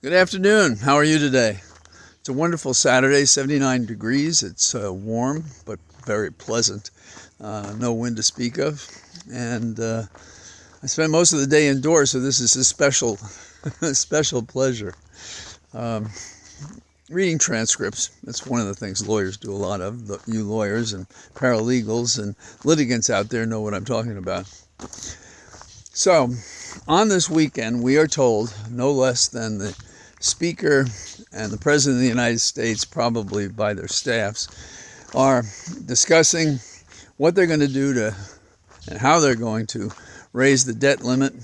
Good afternoon. How are you today? It's a wonderful Saturday, 79 degrees. It's warm but very pleasant. No wind to speak of. And I spend most of the day indoors, so this is a special, special pleasure. Reading transcripts, that's one of the things lawyers do a lot of. You lawyers and paralegals and litigants out there know what I'm talking about. So, on this weekend, we are told no less than the Speaker and the President of the United States, probably by their staffs, are discussing what they're going to do to and how they're going to raise the debt limit.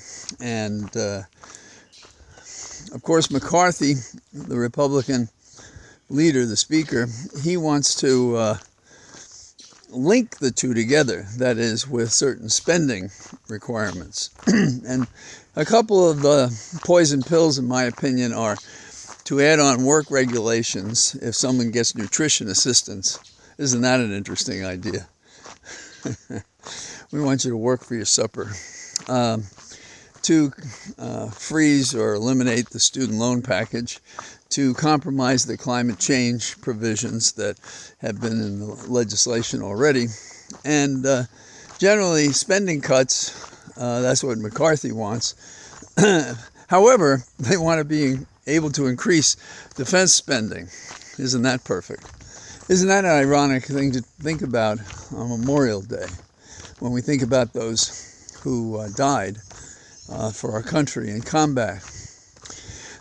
And of course, McCarthy, the Republican leader, the Speaker, he wants to link the two together, that is, with certain spending requirements. And a couple of poison pills, in my opinion, are to add on work regulations if someone gets nutrition assistance. Isn't that an interesting idea? We want you to work for your supper. To freeze or eliminate the student loan package, to compromise the climate change provisions that have been in the legislation already, and generally spending cuts. That's what McCarthy wants. However, they want to be able to increase defense spending. Isn't that perfect? Isn't that an ironic thing to think about on Memorial Day, when we think about those who died for our country in combat?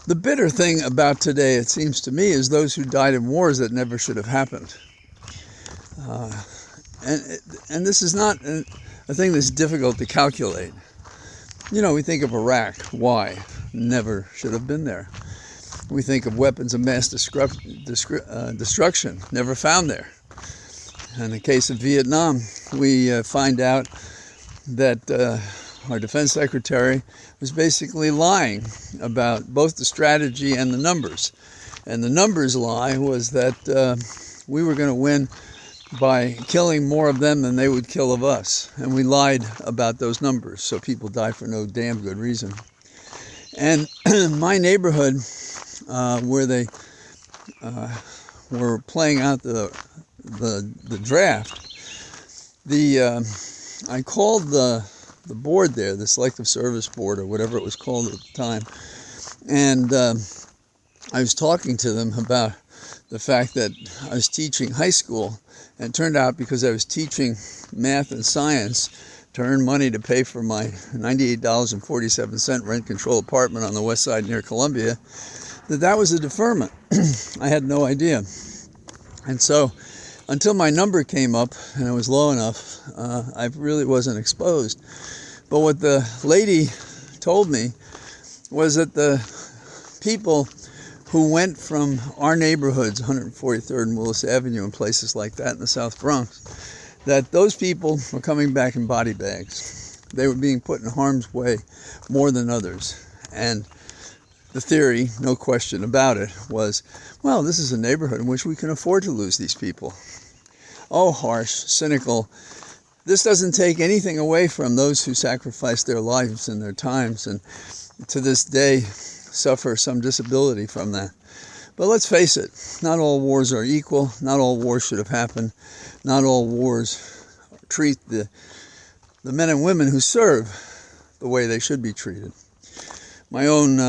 The bitter thing about today, it seems to me, is those who died in wars that never should have happened. And this is not a thing that's difficult to calculate. You know, we think of Iraq. Why? Never should have been there. We think of weapons of mass destruction. Never found there. In the case of Vietnam, we find out that our defense secretary was basically lying about both the strategy and the numbers. And the numbers lie was that we were going to win by killing more of them than they would kill of us. And we lied about those numbers, so people die for no damn good reason. And my neighborhood, where they were playing out the draft, I called the board there, the Selective Service Board, or whatever it was called at the time, and I was talking to them about the fact that I was teaching high school, and it turned out because I was teaching math and science to earn money to pay for my $98.47 rent-controlled apartment on the west side near Columbia, that was a deferment. I had no idea. And so, until my number came up and it was low enough, I really wasn't exposed. But what the lady told me was that the people who went from our neighborhoods, 143rd and Willis Avenue and places like that in the South Bronx, that those people were coming back in body bags. They were being put in harm's way more than others. And the theory, no question about it, was, well, this is a neighborhood in which we can afford to lose these people. Oh, harsh, cynical. This doesn't take anything away from those who sacrificed their lives and their times and to this day suffer some disability from that. But let's face it, not all wars are equal. Not all wars should have happened. Not all wars treat the men and women who serve the way they should be treated. My own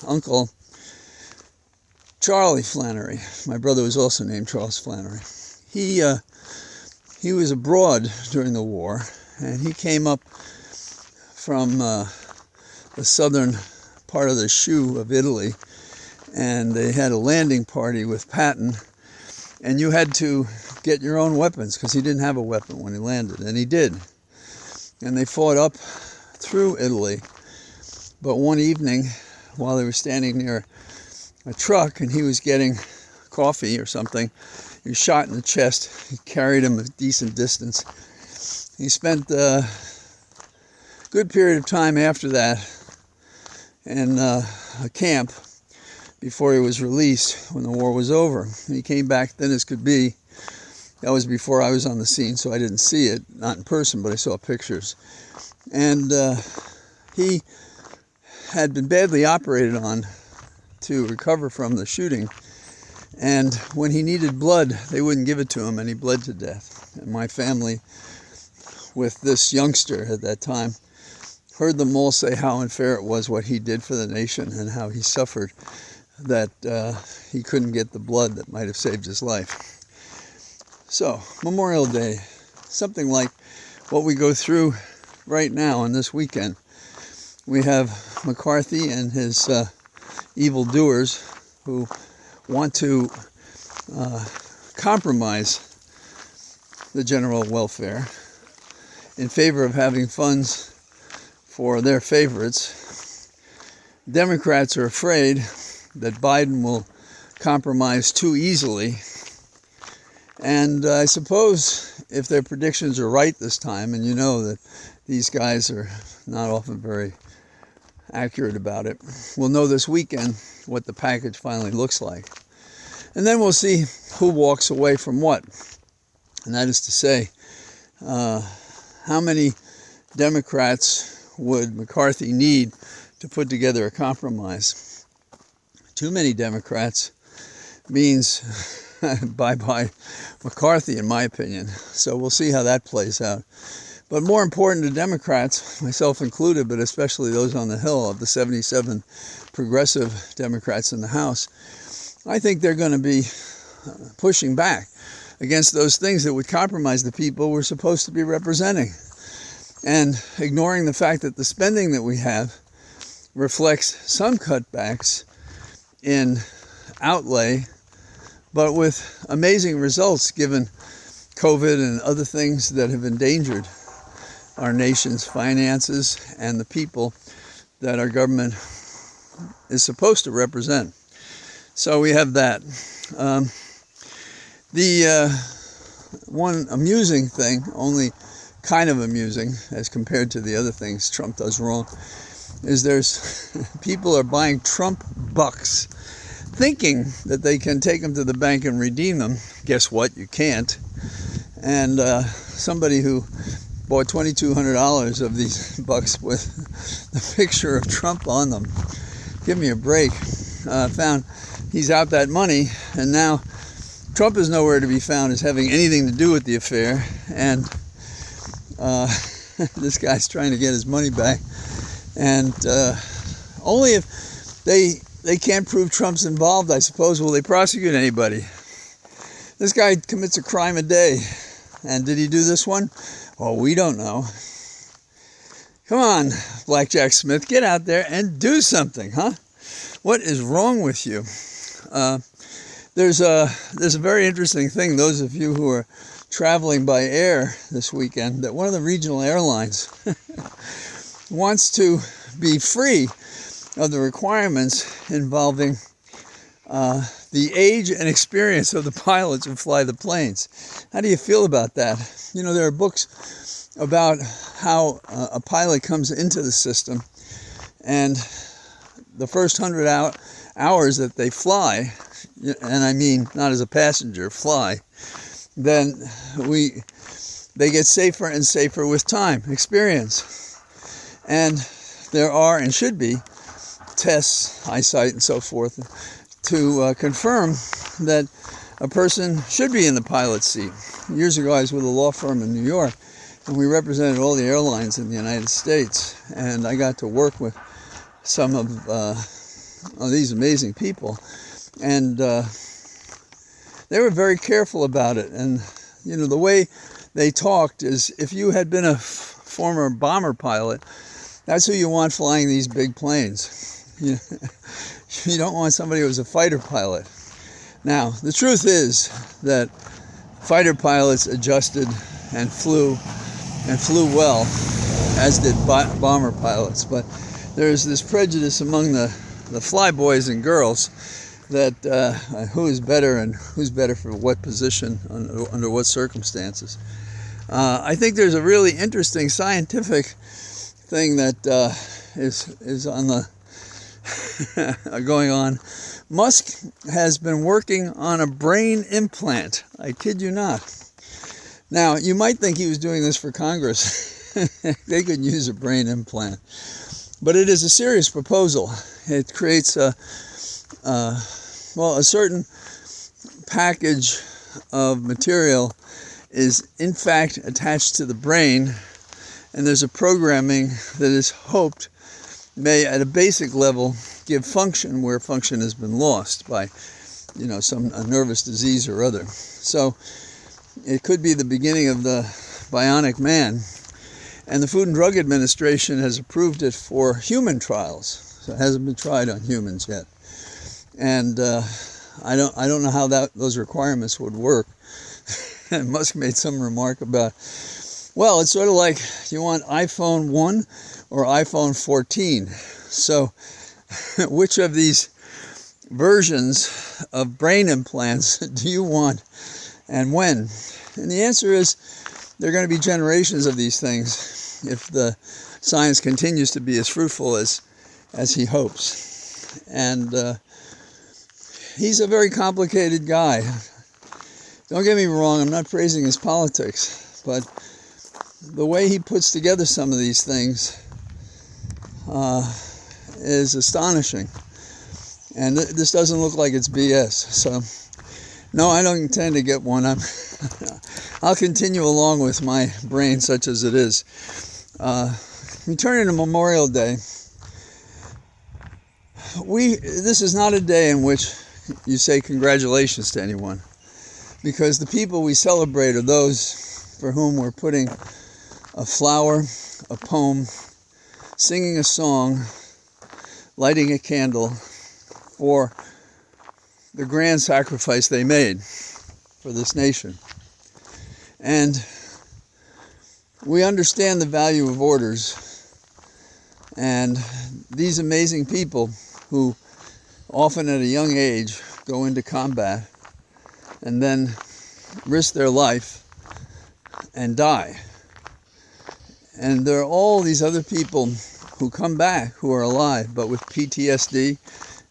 uncle, Charlie Flannery, my brother was also named Charles Flannery. He was abroad during the war, and he came up from the southern part of the Shu of Italy, and they had a landing party with Patton, and you had to get your own weapons because he didn't have a weapon when he landed, and he did. And they fought up through Italy. But one evening, while they were standing near a truck and he was getting coffee or something, he was shot in the chest. He carried him a decent distance. He spent a good period of time after that in a camp before he was released when the war was over. And he came back thin as could be. That was before I was on the scene, so I didn't see it, not in person, but I saw pictures. And he had been badly operated on to recover from the shooting. And when he needed blood, they wouldn't give it to him, and he bled to death. And my family, with this youngster at that time, heard them all say how unfair it was what he did for the nation and how he suffered that he couldn't get the blood that might have saved his life. So, Memorial Day, something like what we go through right now on this weekend. We have McCarthy and his evildoers who want to compromise the general welfare in favor of having funds for their favorites. Democrats are afraid that Biden will compromise too easily. And I suppose if their predictions are right this time, and you know that these guys are not often very accurate about it, we'll know this weekend what the package finally looks like. And then we'll see who walks away from what. And that is to say, how many Democrats would McCarthy need to put together a compromise? Too many Democrats means bye-bye McCarthy, in my opinion. So we'll see how that plays out. But more important to Democrats, myself included, but especially those on the Hill, of the 77 progressive Democrats in the House, I think they're going to be pushing back against those things that would compromise the people we're supposed to be representing, and ignoring the fact that the spending that we have reflects some cutbacks in outlay, but with amazing results given COVID and other things that have endangered our nation's finances and the people that our government is supposed to represent. So we have that. The one amusing thing, only kind of amusing as compared to the other things Trump does wrong, is there's people are buying Trump bucks, thinking that they can take them to the bank and redeem them. Guess what? You can't. And somebody who bought $2,200 of these bucks with the picture of Trump on them, give me a break, found he's out that money, and now Trump is nowhere to be found as having anything to do with the affair, and this guy's trying to get his money back. And only if they can't prove Trump's involved, I suppose, will they prosecute anybody. This guy commits a crime a day. And did he do this one? Well, we don't know. Come on, Blackjack Smith, get out there and do something, huh? What is wrong with you? There's a very interesting thing, those of you who are traveling by air this weekend, that one of the regional airlines wants to be free of the requirements involving the age and experience of the pilots who fly the planes. How do you feel about that? You know, there are books about how a pilot comes into the system, and the first 100 hours that they fly, and I mean not as a passenger, fly, then they get safer and safer with time, experience. And there are and should be tests, eyesight and so forth, to confirm that a person should be in the pilot's seat. Years ago, I was with a law firm in New York, and we represented all the airlines in the United States. And I got to work with some of these amazing people, and they were very careful about it. And you know, the way they talked is, if you had been a former bomber pilot, that's who you want flying these big planes. You don't want somebody who was a fighter pilot. Now, the truth is that fighter pilots adjusted and flew well, as did bomber pilots. But there's this prejudice among the fly boys and girls that who is better and who's better for what position under what circumstances. I think there's a really interesting scientific thing that is on the going on. Musk has been working on a brain implant. I kid you not. Now, you might think he was doing this for Congress. They could use a brain implant. But it is a serious proposal. It creates well, a certain package of material is in fact attached to the brain, and there's a programming that is hoped may at a basic level give function where function has been lost by a nervous disease or other. So it could be the beginning of the bionic man, and the Food and Drug Administration has approved it for human trials. So it hasn't been tried on humans yet, and I don't know how those requirements would work. And Musk made some remark about, well, it's sort of like you want iPhone 1 or iPhone 14. So which of these versions of brain implants do you want, and when? And the answer is there are going to be generations of these things if the science continues to be as fruitful as he hopes. And he's a very complicated guy. Don't get me wrong, I'm not praising his politics, but the way he puts together some of these things is astonishing. And this doesn't look like it's BS. So, no, I don't intend to get one. I'll continue along with my brain such as it is. Returning to Memorial Day, this is not a day in which you say congratulations to anyone, because the people we celebrate are those for whom we're putting a flower, a poem, singing a song, lighting a candle for the grand sacrifice they made for this nation. And we understand the value of orders, and these amazing people who often at a young age go into combat and then risk their life and die. And there are all these other people who come back who are alive, but with PTSD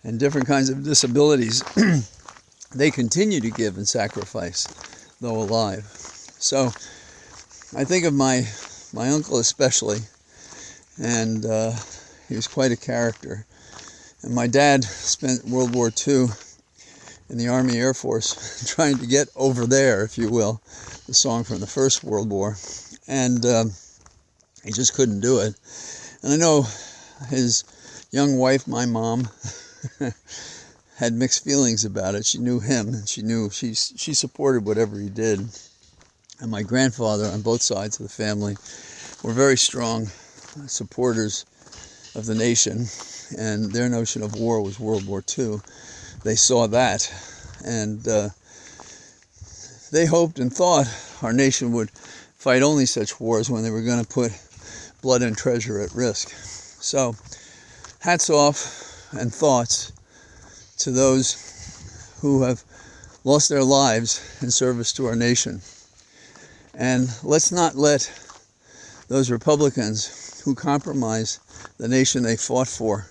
and different kinds of disabilities. They continue to give and sacrifice, though alive. So I think of my uncle especially, and he was quite a character. And my dad spent World War II in the Army Air Force trying to get over there, if you will, the song from the First World War. And he just couldn't do it. And I know his young wife, my mom, had mixed feelings about it. She knew him, and she supported whatever he did. And my grandfather, on both sides of the family, were very strong supporters of the nation, and their notion of war was World War II. They saw that, and they hoped and thought our nation would fight only such wars when they were going to put blood and treasure at risk. So, hats off and thoughts to those who have lost their lives in service to our nation. And let's not let those Republicans who compromise the nation they fought for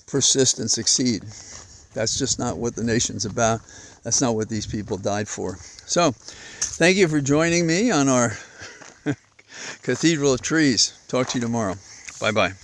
persist and succeed. That's just not what the nation's about. That's not what these people died for. So, thank you for joining me on our Cathedral of Trees. Talk to you tomorrow. Bye-bye.